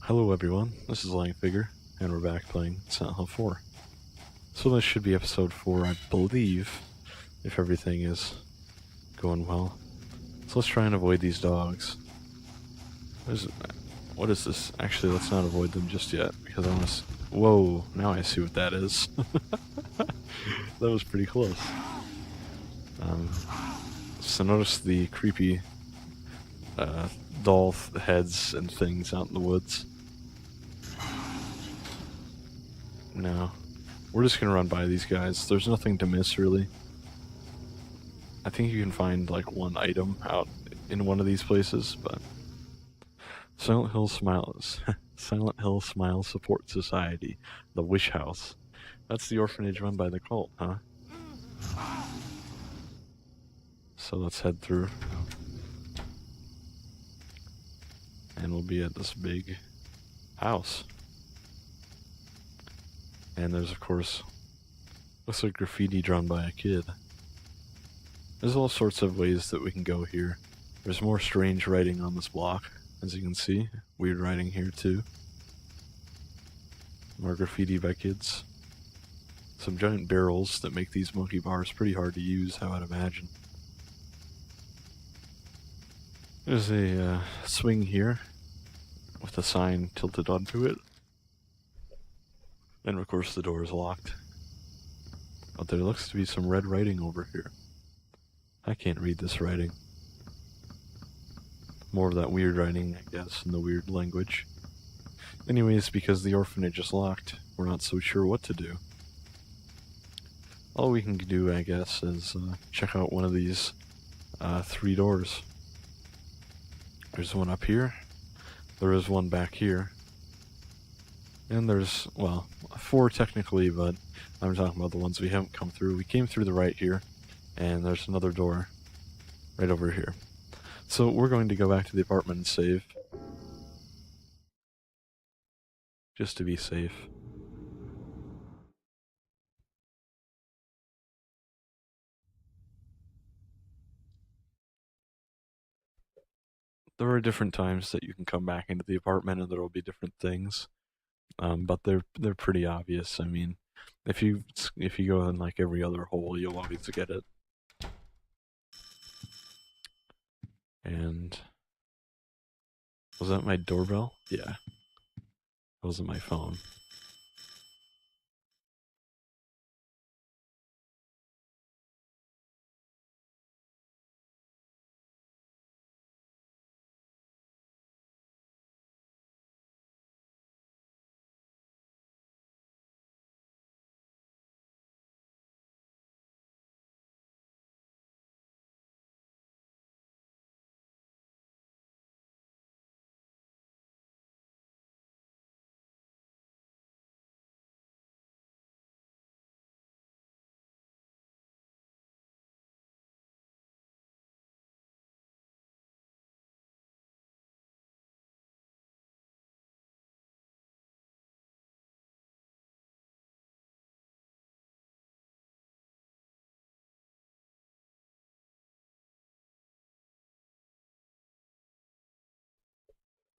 Hello everyone, this is Lying Figure, and we're back playing Silent Hill 4. So this should be episode 4, I believe, if everything is going well. So let's try and avoid these dogs. What is this? Actually, let's not avoid them just yet, because I want to... Whoa, now I see what that is. That was pretty close. So notice the creepy doll heads and things out in the woods. No. We're just gonna run by these guys. There's nothing to miss, really. I think you can find, like, one item out in one of these places, but... Silent Hill Smiles. Silent Hill Smile Support Society. The Wish House. That's the orphanage run by the cult, huh? So let's head through. And we'll be at this big house. And there's, of course, looks like graffiti drawn by a kid. There's all sorts of ways that we can go here. There's more strange writing on this block, as you can see. Weird writing here, too. More graffiti by kids. Some giant barrels that make these monkey bars pretty hard to use, I would imagine. There's a swing here with a sign tilted onto it. And of course the door is locked. But there looks to be some red writing over here. I can't read this writing. More of that weird writing, I guess, in the weird language. Anyways, because the orphanage is locked, we're not so sure what to do. All we can do, I guess, is check out one of these 3 doors. There's one up here. There is one back here. And there's, well, 4 technically, but I'm talking about the ones we haven't come through. We came through the right here, and there's another door right over here. So we're going to go back to the apartment and save. Just to be safe. There are different times that you can come back into the apartment and there will be different things. But they're pretty obvious. I mean, if you go in like every other hole, you'll always get it. And was that my doorbell? Yeah, it wasn't my phone.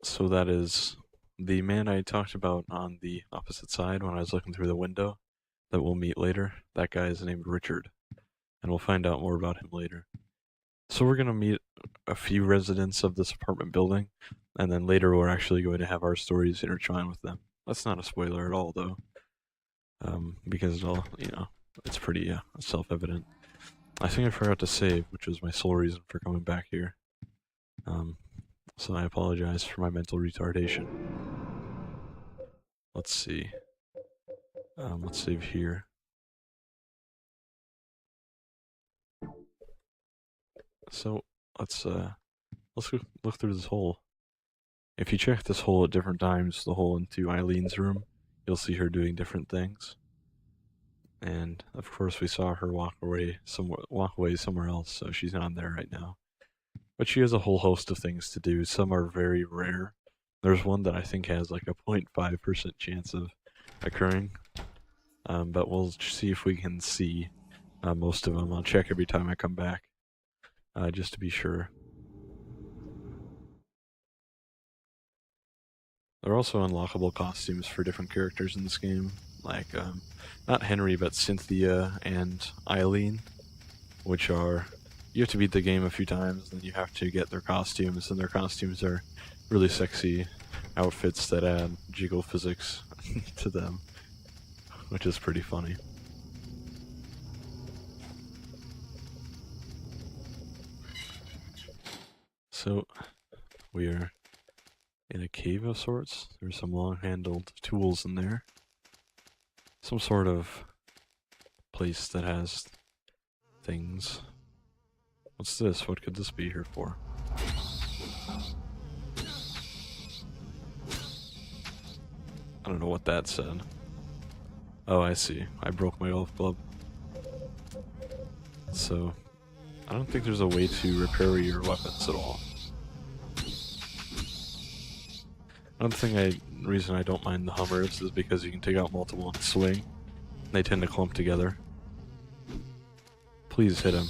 So that is the man I talked about on the opposite side when I was looking through the window that we'll meet later. That guy is named Richard, and we'll find out more about him later. So we're going to meet a few residents of this apartment building, and then later we're actually going to have our stories intertwined with them. That's not a spoiler at all, though, because it'll, it's pretty self-evident. I think I forgot to save, which was my sole reason for coming back here. So I apologize for my mental retardation. Let's see. Let's save here. So let's look through this hole. If you check this hole at different times, the hole into Eileen's room, you'll see her doing different things. And of course, we saw her walk away somewhere else, so she's not there right now. But she has a whole host of things to do. Some are very rare. There's one that I think has like a 0.5% chance of occurring. But we'll see if we can see most of them. I'll check every time I come back, just to be sure. There are also unlockable costumes for different characters in this game, like, not Henry, but Cynthia and Eileen, which are, you have to beat the game a few times, then you have to get their costumes, and their costumes are really sexy outfits that add jiggle physics to them, which is pretty funny. So, we are in a cave of sorts. There's some long-handled tools in there. Some sort of place that has things. What's this? What could this be here for? I don't know what that said. Oh, I see. I broke my golf club. So, I don't think there's a way to repair your weapons at all. Another reason I don't mind the Hummers is because you can take out multiple and swing. They tend to clump together. Please hit him.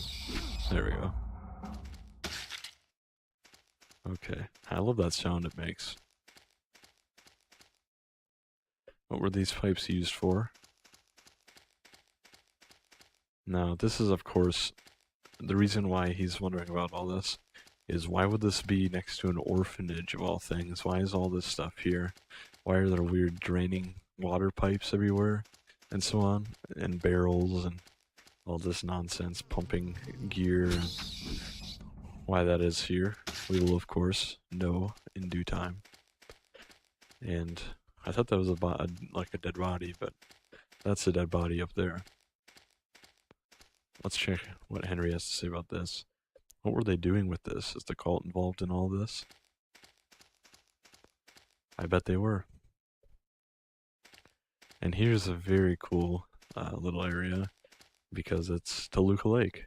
There we go. Okay, I love that sound it makes. What were these pipes used for? Now, this is of course, the reason why he's wondering about all this is why would this be next to an orphanage of all things? Why is all this stuff here? Why are there weird draining water pipes everywhere? And so on, and barrels and all this nonsense, pumping gear, and why that is here, we will of course know in due time. And I thought that was like a dead body, but that's a dead body up there. Let's check what Henry has to say about this. What were they doing with this? Is the cult involved in all this? I bet they were. And here's a very cool little area, because it's Tolluca Lake.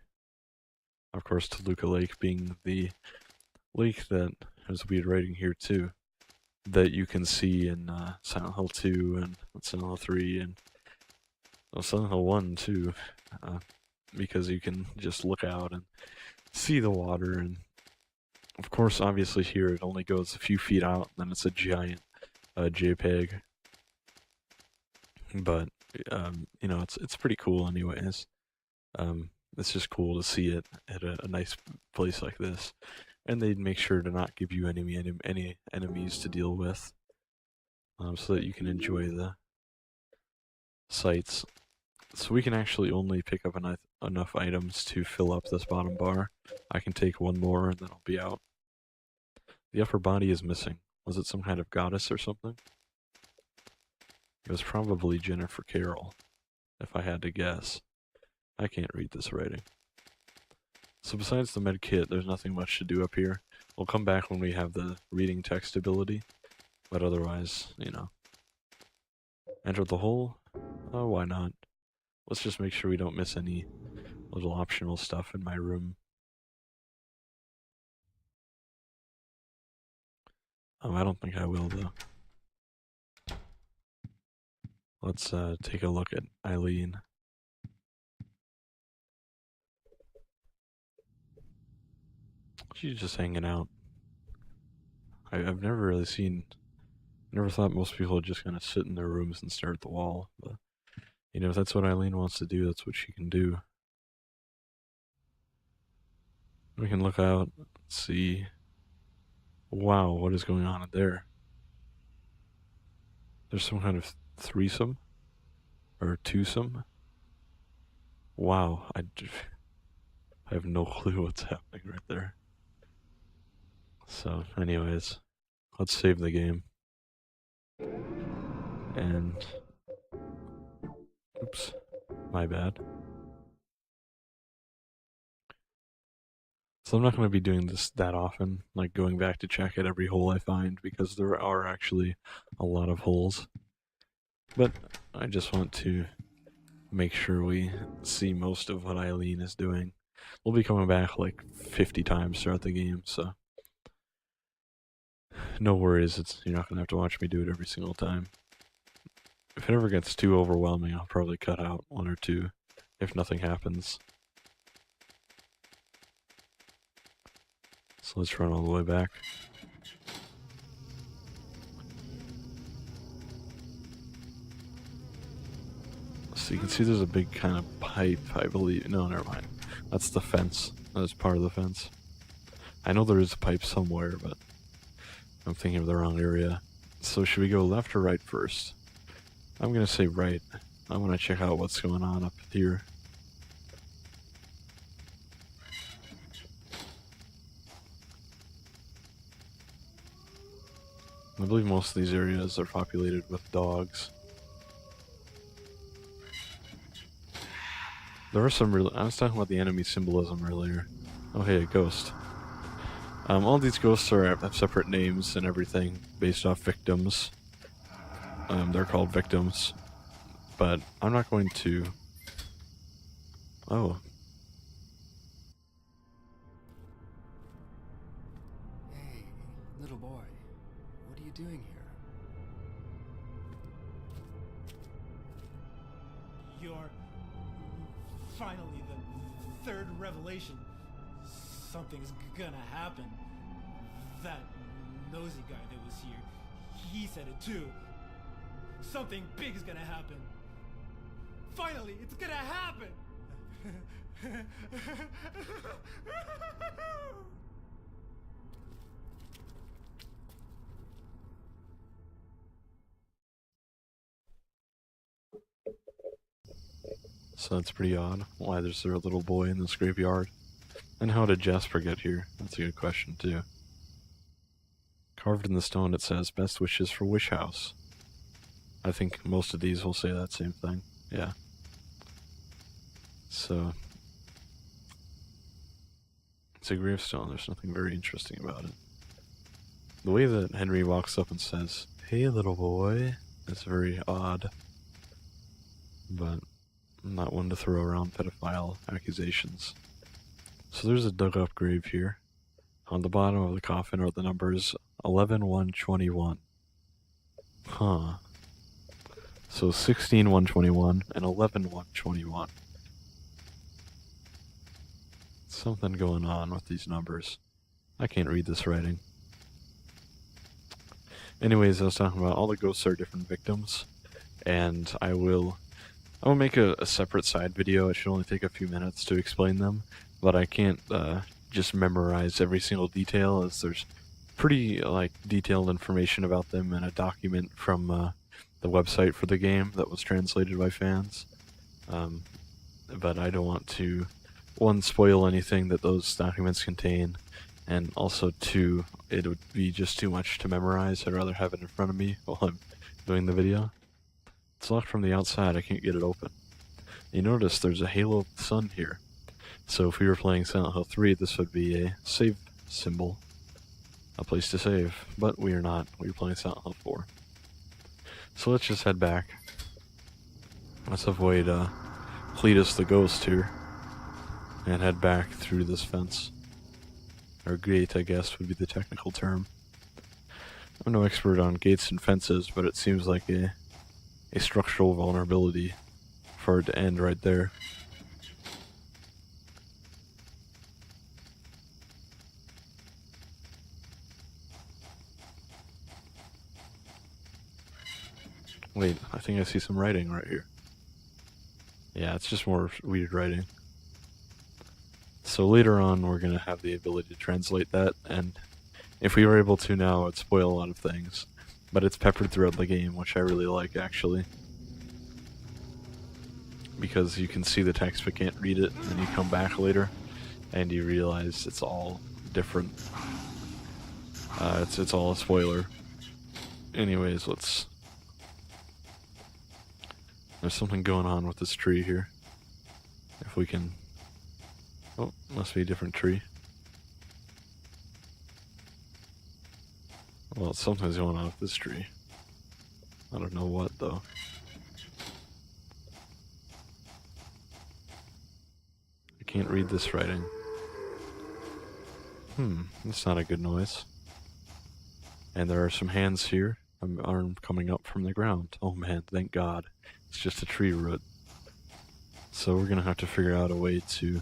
Of course, Tolluca Lake being the lake that has weird writing here too, that you can see in Silent Hill 2 and Silent Hill 3 and Silent Hill 1 too, because you can just look out and see the water. And of course, obviously here it only goes a few feet out, and then it's a giant JPEG. But you know, it's pretty cool anyways. It's just cool to see it at a nice place like this, and they'd make sure to not give you any enemies to deal with, so that you can enjoy the sights. So we can actually only pick up enough items to fill up this bottom bar. I can take one more and then I'll be out. The upper body is missing. Was it some kind of goddess or something? It was probably Jennifer Carroll, if I had to guess. I can't read this writing. So besides the med kit, there's nothing much to do up here. We'll come back when we have the reading text ability, but otherwise, you know. Enter the hole? Oh, why not? Let's just make sure we don't miss any little optional stuff in my room. I don't think I will, though. Let's take a look at Eileen. She's just hanging out. I've never really never thought most people would just kind of sit in their rooms and stare at the wall. But, you know, if that's what Eileen wants to do, that's what she can do. We can look out, see. Wow, what is going on in there? There's some kind of threesome? Or twosome? Wow, I have no clue what's happening right there. So, anyways, let's save the game. And... oops, my bad. So I'm not going to be doing this that often, like going back to check at every hole I find, because there are actually a lot of holes. But I just want to make sure we see most of what Eileen is doing. We'll be coming back like 50 times throughout the game, so no worries, you're not going to have to watch me do it every single time. If it ever gets too overwhelming, I'll probably cut out one or two, if nothing happens. So let's run all the way back. So you can see there's a big kind of pipe, I believe. No, never mind. That's the fence. That's part of the fence. I know there is a pipe somewhere, but I'm thinking of the wrong area. So should we go left or right first? I'm gonna say right. I want to check out what's going on up here. I believe most of these areas are populated with dogs. There are some real. I was talking about the enemy symbolism earlier. Oh hey, a ghost. All these ghosts have separate names and everything based off victims. They're called victims, but I'm not going to. Oh. Hey, little boy, what are you doing here? You're finally the third revelation. Something's gonna happen. That nosy guy that was here, he said it too. Something big is gonna happen. Finally, it's gonna happen! So that's pretty odd. Why there's a little boy in this graveyard? And how did Jasper get here? That's a good question too. Carved in the stone it says, best wishes for Wish House. I think most of these will say that same thing. Yeah. So, it's a gravestone. There's nothing very interesting about it. The way that Henry walks up and says, "Hey little boy," is very odd. But I'm not one to throw around pedophile accusations. So there's a dug up grave here. On the bottom of the coffin are the numbers 11-121. Huh. So 16-121 and 11-121. Something going on with these numbers. I can't read this writing. Anyways, I was talking about all the ghosts are different victims, and I will make a separate side video. It should only take a few minutes to explain them, but I can't just memorize every single detail, as there's pretty detailed information about them in a document from the website for the game that was translated by fans. But I don't want to, one, spoil anything that those documents contain, and also two, it would be just too much to memorize. I'd rather have it in front of me while I'm doing the video. It's locked from the outside, I can't get it open. You notice there's a halo of the sun here. So if we were playing Silent Hill 3, this would be a save symbol. A place to save. But we are not. We're playing Silent Hill 4. So let's just head back. Let's avoid Cletus the ghost here. And head back through this fence. Or gate, I guess, would be the technical term. I'm no expert on gates and fences, but it seems like a structural vulnerability for it to end right there. Wait, I think I see some writing right here. Yeah, it's just more weird writing. So later on, we're going to have the ability to translate that, and if we were able to now, it would spoil a lot of things. But it's peppered throughout the game, which I really like, actually. Because you can see the text but can't read it, and then you come back later, and you realize it's all different. It's all a spoiler. Anyways, let's... There's something going on with this tree here. If we can... Oh, must be a different tree. Well, something's going on with this tree. I don't know what, though. I can't read this writing. That's not a good noise. And there are some hands here. An arm coming up from the ground. Oh man, thank God. It's just a tree root. So we're gonna have to figure out a way to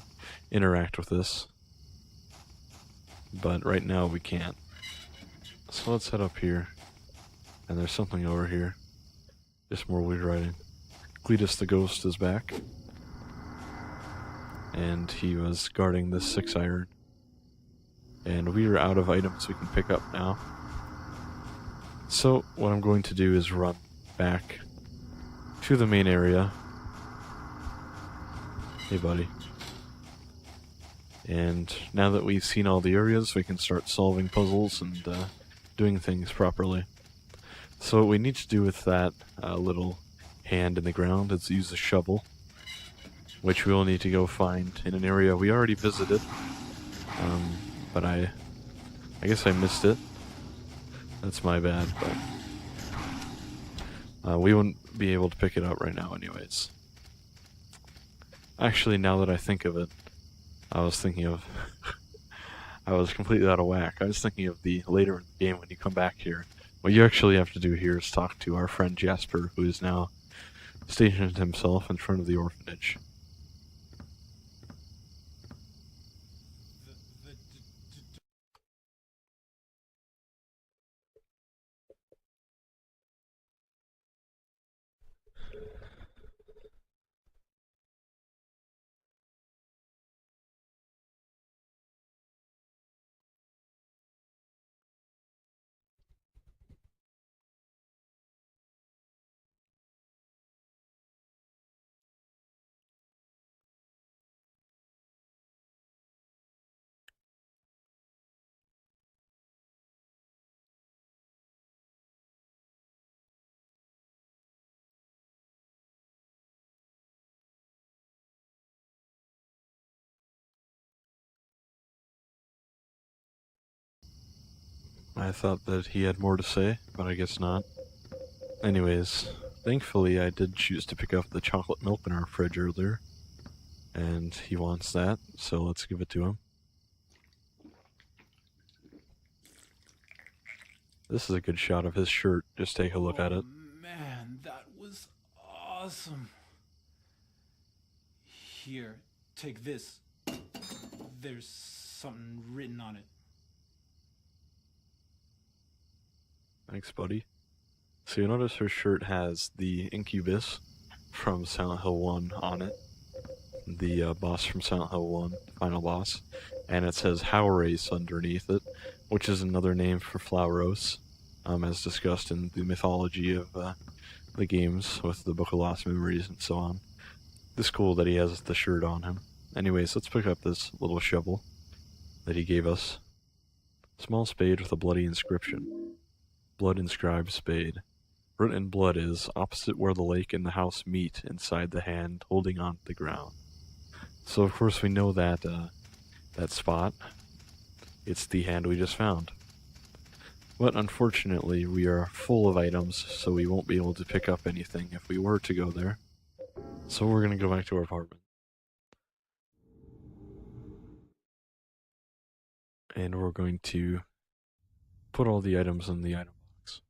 interact with this. But right now we can't. So let's head up here. And there's something over here. Just more weird writing. Cletus the Ghost is back. And he was guarding this 6 iron. And we are out of items we can pick up now. So what I'm going to do is run back to the main area. Hey buddy. And now that we've seen all the areas, we can start solving puzzles and doing things properly. So what we need to do with that little hand in the ground is use a shovel, which we will need to go find in an area we already visited. But I guess I missed it. That's my bad, but we wouldn't be able to pick it up right now anyways. Actually, now that I think of it, I was thinking of... I was completely out of whack. I was thinking of the later in the game when you come back here. What you actually have to do here is talk to our friend Jasper, who is now stationed himself in front of the orphanage. I thought that he had more to say, but I guess not. Anyways, thankfully I did choose to pick up the chocolate milk in our fridge earlier. And he wants that, so let's give it to him. This is a good shot of his shirt, just take a look at it. Man, that was awesome. Here, take this. There's something written on it. Thanks, buddy. So you notice her shirt has the Incubus from Silent Hill 1 on it. The boss from Silent Hill 1, final boss. And it says Howrace underneath it, which is another name for Flauros, as discussed in the mythology of the games with the Book of Lost Memories and so on. It's cool that he has the shirt on him. Anyways, let's pick up this little shovel that he gave us. Small spade with a bloody inscription. Blood inscribed spade. Written in blood is opposite where the lake and the house meet inside the hand holding on to the ground. So of course we know that that spot. It's the hand we just found. But unfortunately we are full of items, so we won't be able to pick up anything if we were to go there. So we're gonna go back to our apartment. And we're going to put all the items in the item box.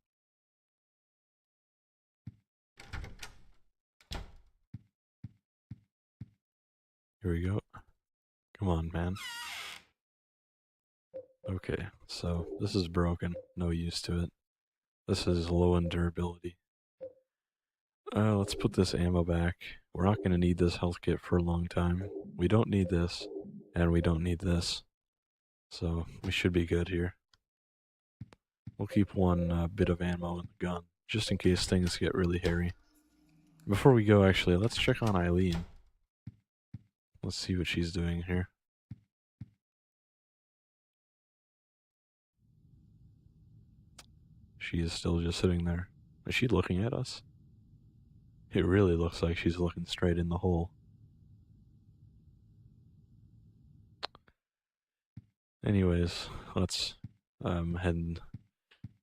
Here we go. Come on, man. Okay, so this is broken. No use to it. This is low in durability. Let's put this ammo back. We're not going to need this health kit for a long time. We don't need this, and we don't need this. So we should be good here. We'll keep one bit of ammo in the gun, just in case things get really hairy. Before we go, actually, let's check on Eileen. Let's see what she's doing here. She is still just sitting there. Is she looking at us? It really looks like she's looking straight in the hole. Anyways, let's head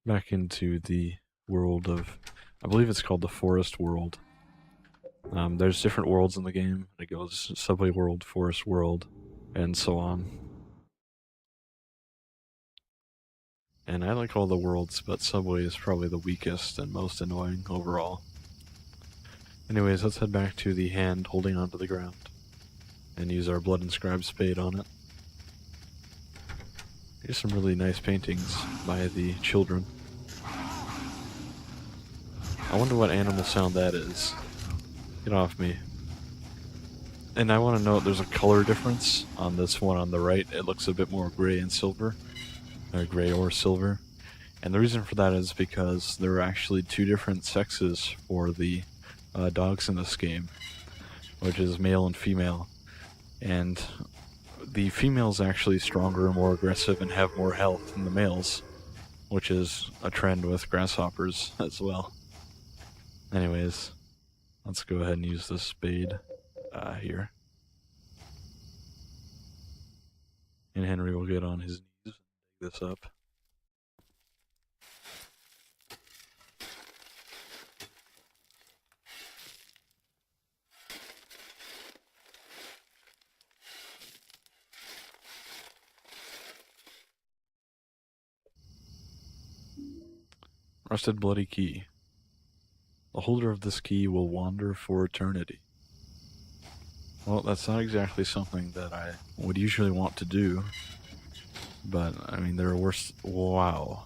back into the world of... I believe it's called the Forest World. There's different worlds in the game. It goes Subway World, Forest World, and so on. And I like all the worlds, but Subway is probably the weakest and most annoying overall. Anyways, let's head back to the hand holding onto the ground and use our blood inscribed spade on it. Here's some really nice paintings by the children. I wonder what animal sound that is. Get off me. And I want to note there's a color difference on this one on the right. It looks a bit more gray and silver. Or gray or silver. And the reason for that is because there are actually two different sexes for the dogs in this game, which is male and female. And the female's actually stronger and more aggressive and have more health than the males, which is a trend with grasshoppers as well. Anyways, let's go ahead and use this spade here. And Henry will get on his knees and dig this up. Rusted bloody key. The holder of this key will wander for eternity. Well, that's not exactly something that I would usually want to do, but I mean, there are worse. Wow.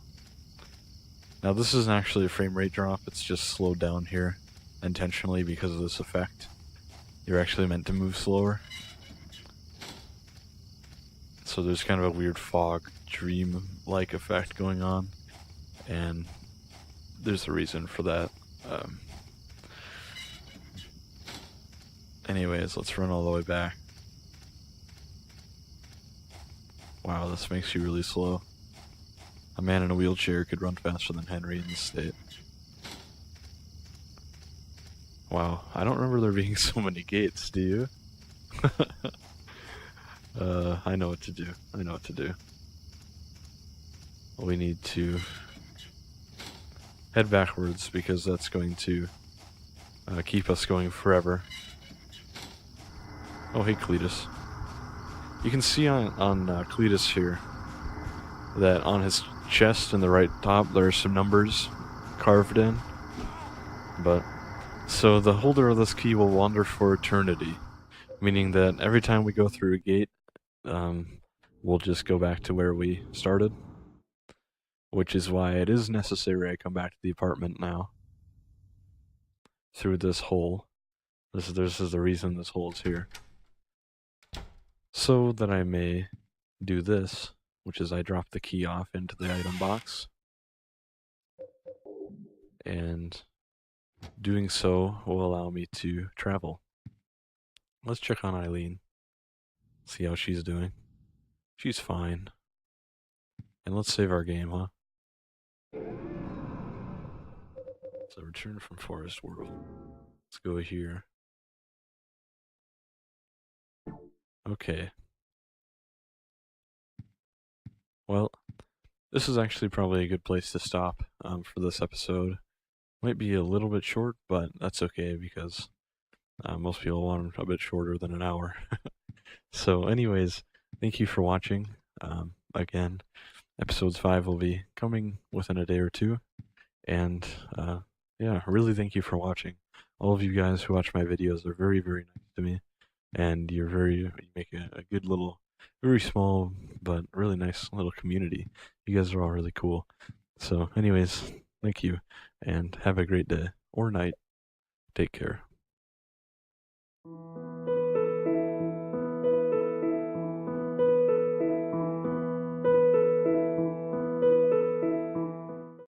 Now, this isn't actually a frame rate drop, it's just slowed down here intentionally because of this effect. You're actually meant to move slower. So there's kind of a weird fog dream-like effect going on, and there's a reason for that. Anyways, let's run all the way back. Wow, this makes you really slow. A man in a wheelchair could run faster than Henry in this state. Wow, I don't remember there being so many gates, do you? I know what to do. I know what to do. We need to head backwards because that's going to keep us going forever. Oh, hey, Cletus. You can see on Cletus here that on his chest in the right top there are some numbers carved in. But so the holder of this key will wander for eternity, meaning that every time we go through a gate, we'll just go back to where we started. Which is why it is necessary I come back to the apartment now. Through this hole. This is the reason this hole is here. So that I may do this, which is I drop the key off into the item box. And doing so will allow me to travel. Let's check on Eileen. See how she's doing. She's fine. And let's save our game, huh? So return from Forest World. Let's go here. Okay. Well, this is actually probably a good place to stop for this episode. Might be a little bit short, but that's okay because most people want a bit shorter than an hour. So anyways, thank you for watching. Again, episodes 5 will be coming within a day or two. And yeah, really thank you for watching. All of you guys who watch my videos are very, very nice to me. And you make a good little, very small, but really nice little community. You guys are all really cool. So anyways, thank you, and have a great day, or night. Take care.